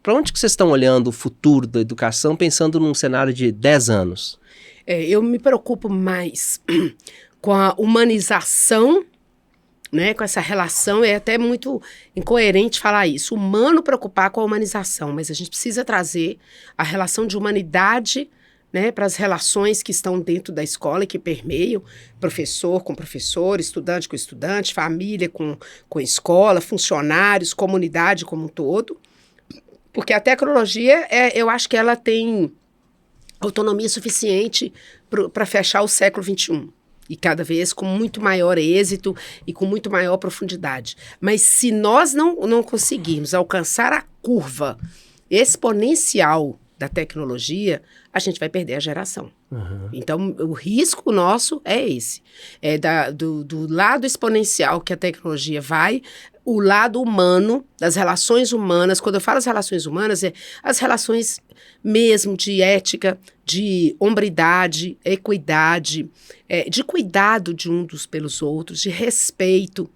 para onde que vocês estão olhando o futuro da educação, pensando num cenário de 10 anos? Eu me preocupo mais com a humanização, né, com essa relação, é até muito incoerente falar isso, humano preocupar com a humanização, mas a gente precisa trazer a relação de humanidade, né, para as relações que estão dentro da escola e que permeiam professor com professor, estudante com estudante, família com escola, funcionários, comunidade como um todo, porque a tecnologia, eu acho que ela tem autonomia suficiente para fechar o século XXI. E cada vez com muito maior êxito e com muito maior profundidade. Mas se nós não conseguirmos alcançar a curva exponencial da tecnologia, a gente vai perder a geração. Uhum. Então, o risco nosso é esse. Do lado exponencial que a tecnologia vai, o lado humano, das relações humanas. Quando eu falo as relações humanas, as relações mesmo de ética, de hombridade, equidade, de cuidado de pelos outros, de respeito,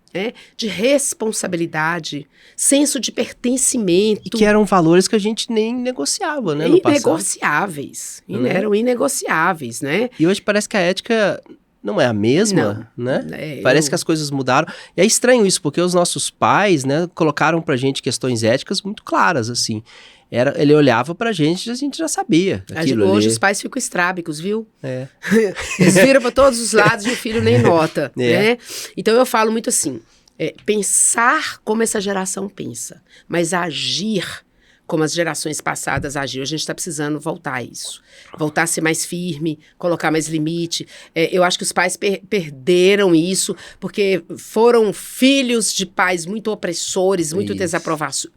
de responsabilidade, senso de pertencimento. E que eram valores que a gente nem negociava, né, no inegociáveis. Eram inegociáveis, né? E hoje parece que a ética não é a mesma, né? Parece que as coisas mudaram. E é estranho isso, porque os nossos pais, né, colocaram pra gente questões éticas muito claras, assim. Ele olhava pra gente e a gente já sabia. Hoje os pais ficam estrábicos, viu? Eles viram para todos os lados e o filho nem nota, né? Então eu falo muito assim, pensar como essa geração pensa, mas agir como as gerações passadas agiram. A gente está precisando voltar a isso. Voltar a ser mais firme, colocar mais limite. Eu acho que os pais perderam isso, porque foram filhos de pais muito opressores, muito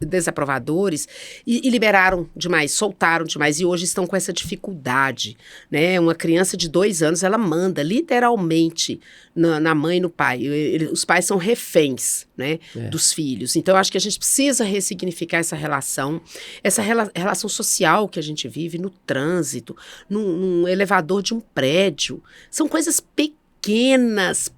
desaprovadores, e liberaram demais, soltaram demais, e hoje estão com essa dificuldade, né? Uma criança de 2 anos, ela manda, literalmente, na mãe e no pai. Os pais são reféns, né, dos filhos. Então, eu acho que a gente precisa ressignificar essa relação social que a gente vive no trânsito, num elevador de um prédio. São coisas pequenas,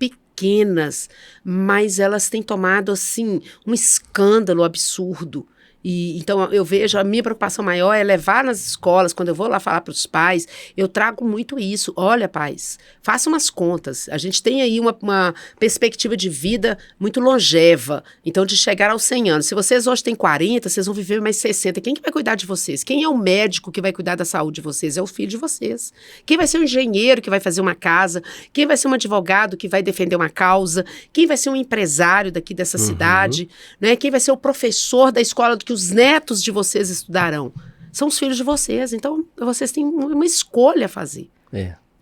mas elas têm tomado, assim, um escândalo absurdo. E então eu vejo, a minha preocupação maior é levar nas escolas, quando eu vou lá falar para os pais, eu trago muito isso. Olha, pais, façam umas contas. A gente tem aí uma perspectiva de vida muito longeva, então de chegar aos 100 anos. Se vocês hoje têm 40, vocês vão viver mais 60. Quem que vai cuidar de vocês? Quem é o médico que vai cuidar da saúde de vocês? É o filho de vocês. Quem vai ser o engenheiro que vai fazer uma casa? Quem vai ser um advogado que vai defender uma causa? Quem vai ser um empresário daqui dessa cidade? Né? Quem vai ser o professor da escola que os netos de vocês estudarão? São os filhos de vocês. Então, vocês têm uma escolha a fazer.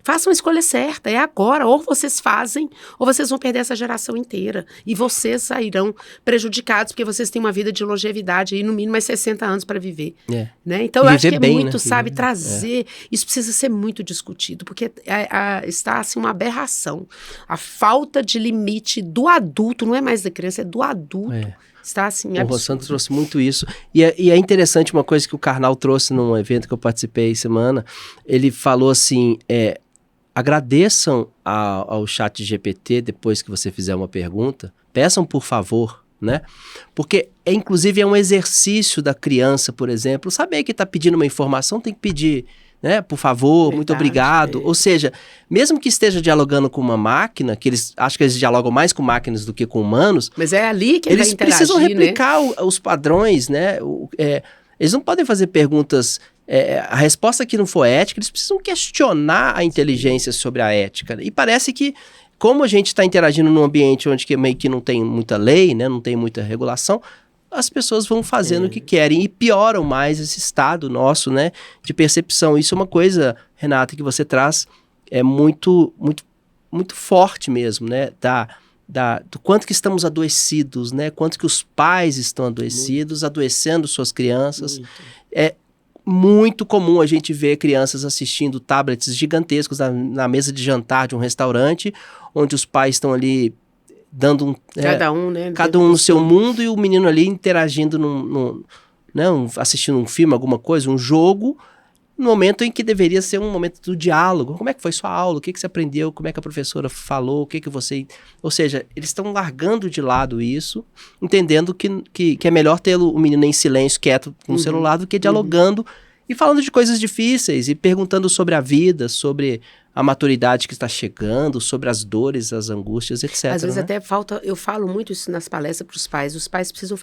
Façam a escolha certa, é agora. Ou vocês fazem, ou vocês vão perder essa geração inteira. E vocês sairão prejudicados, porque vocês têm uma vida de longevidade aí, no mínimo mais 60 anos para viver. Né? Então, eu acho que é bem, muito, né? Sabe, trazer... Isso precisa ser muito discutido, porque está, assim, uma aberração. A falta de limite do adulto, não é mais da criança, é do adulto. Está assim, absurdo. O Rossandro trouxe muito isso. E é interessante uma coisa que o Karnal trouxe num evento que eu participei semana. Ele falou assim, agradeçam ao chat GPT depois que você fizer uma pergunta. Peçam por favor, né? Porque, inclusive, é um exercício da criança, por exemplo. Saber que está pedindo uma informação, tem que pedir... né? Por favor, verdade, muito obrigado. Ou seja, mesmo que esteja dialogando com uma máquina, que acho que eles dialogam mais com máquinas do que com humanos. Mas é ali que eles vai precisam replicar, né? Os padrões, né? Eles não podem fazer perguntas... a resposta que não for ética, eles precisam questionar a inteligência sobre a ética. E parece que, como a gente está interagindo num ambiente onde meio que não tem muita lei, né? Não tem muita regulação, as pessoas vão fazendo o que querem e pioram mais esse estado nosso, né, de percepção. Isso é uma coisa, Renata, que você traz muito, muito, muito forte mesmo, né, do quanto que estamos adoecidos, né, quanto que os pais estão adoecidos, adoecendo suas crianças. É muito comum a gente ver crianças assistindo tablets gigantescos na mesa de jantar de um restaurante, onde os pais estão ali dando cada um no seu mundo e o menino ali interagindo assistindo um filme, alguma coisa, um jogo, no momento em que deveria ser um momento do diálogo. Como é que foi sua aula? O que você aprendeu? Como é que a professora falou? O que você... Ou seja, eles estão largando de lado isso, entendendo que é melhor ter o menino em silêncio, quieto com o celular, do que dialogando e falando de coisas difíceis e perguntando sobre a vida, sobre a maturidade que está chegando, sobre as dores, as angústias, etc. Às vezes até falta, eu falo muito isso nas palestras para os pais precisam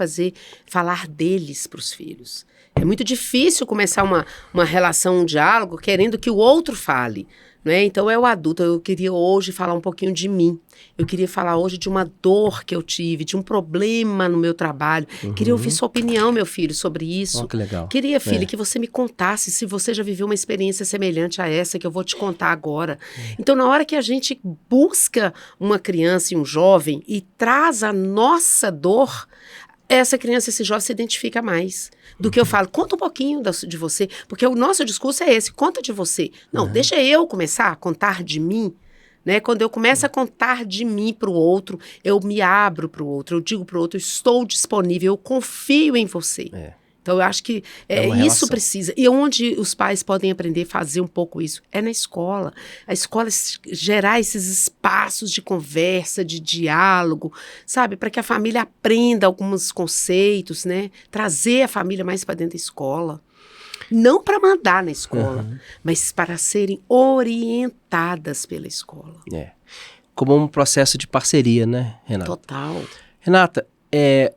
falar deles para os filhos. É muito difícil começar uma relação, um diálogo, querendo que o outro fale, né? Então é o adulto. Eu queria hoje falar um pouquinho de mim. Eu queria falar hoje de uma dor que eu tive, de um problema no meu trabalho. Queria ouvir sua opinião, meu filho, sobre isso. Que legal. Queria, filha, que você me contasse se você já viveu uma experiência semelhante a essa que eu vou te contar agora. Então, na hora que a gente busca uma criança e um jovem e traz a nossa dor, essa criança, esse jovem se identifica mais do que eu falo. Conta um pouquinho de você, porque o nosso discurso é esse, conta de você. Não, deixa eu começar a contar de mim, né? Quando eu começo a contar de mim para o outro, eu me abro para o outro, eu digo para o outro, eu estou disponível, eu confio em você. Então, eu acho que isso precisa. E onde os pais podem aprender a fazer um pouco isso? É na escola. A escola gerar esses espaços de conversa, de diálogo, sabe? Para que a família aprenda alguns conceitos, né? Trazer a família mais para dentro da escola. Não para mandar na escola, mas para serem orientadas pela escola. Como um processo de parceria, né, Renata? Total. Renata,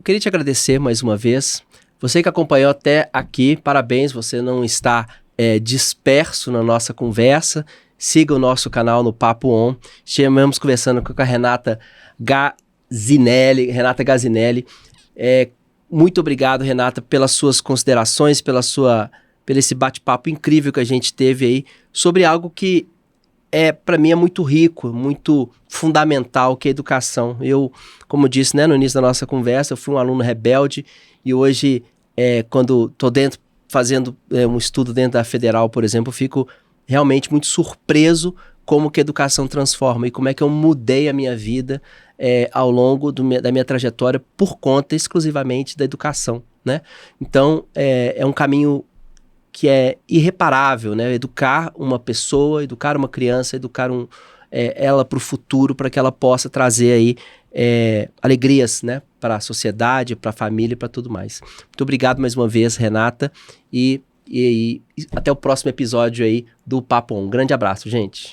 queria te agradecer mais uma vez. Você que acompanhou até aqui, parabéns, você não está disperso na nossa conversa. Siga o nosso canal no Papo On. Estivemos conversando com a Renata Gazinelli. Muito obrigado, Renata, pelas suas considerações, pelo esse bate-papo incrível que a gente teve aí sobre algo que para mim é muito rico, muito fundamental, que é a educação. Eu, como disse, né, no início da nossa conversa, eu fui um aluno rebelde e hoje, quando estou fazendo um estudo dentro da Federal, por exemplo, eu fico realmente muito surpreso como que a educação transforma e como é que eu mudei a minha vida ao longo da minha trajetória por conta exclusivamente da educação, né? Então, é um caminho que é irreparável, né? Educar uma pessoa, educar uma criança, educar ela para o futuro, para que ela possa trazer aí alegrias, né, para a sociedade, para a família e para tudo mais. Muito obrigado mais uma vez, Renata, e até o próximo episódio aí do Papo On. Um grande abraço, gente.